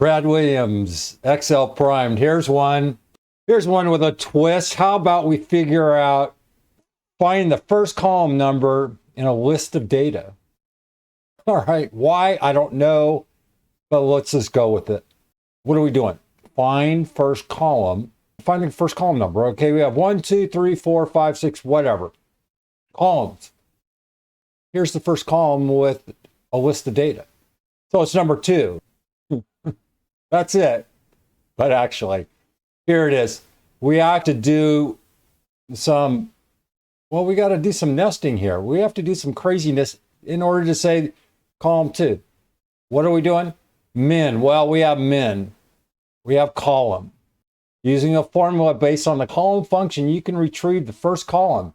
Brad Williams, Excel primed. Here's one. Here's one with a twist. How about we figure out, find the first column number in a list of data? All right, why? I don't know, but let's just go with it. What are we doing? Find first column. Finding first column number. Okay, we have 1, 2, 3, 4, 5, 6, whatever. Columns. Here's the first column with a list of data. So it's number 2. That's it. But actually, here it is. We have to do some, well, we got to do some nesting here. We have to do some craziness in order to say column 2. What are we doing? Min. Well, we have min. We have column. Using a formula based on the column function, you can retrieve the first column.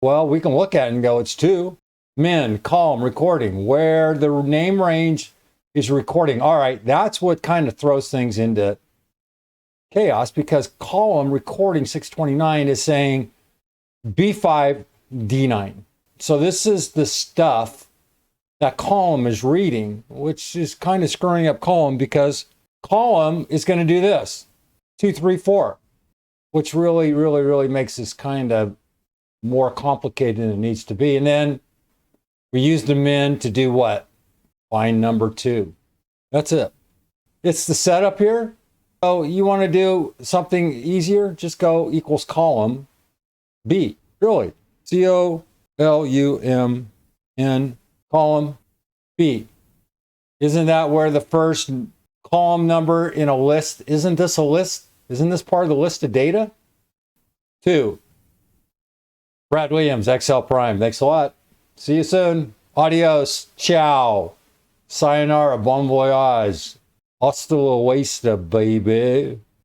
Well, we can look at it and go, it's 2. Min, column, recording, where the name range is recording. All right, that's what kind of throws things into chaos, because column recording 629 is saying B5, D9. So this is the stuff that column is reading, which is kind of screwing up column, because column is going to do this, 2, 3, 4, which really makes this kind of more complicated than it needs to be. And then we use the min to do what? Find number 2. That's it. It's the setup here. So you want to do something easier? Just go equals column B. Really. C-O-L-U-M-N column B. Isn't that where the first column number in a list? Isn't this a list? Isn't this part of the list of data? 2. Brad Williams, Excel Prime. Thanks a lot. See you soon. Adios. Ciao. Sayonara. Bon voyage. Hasta la vista, baby.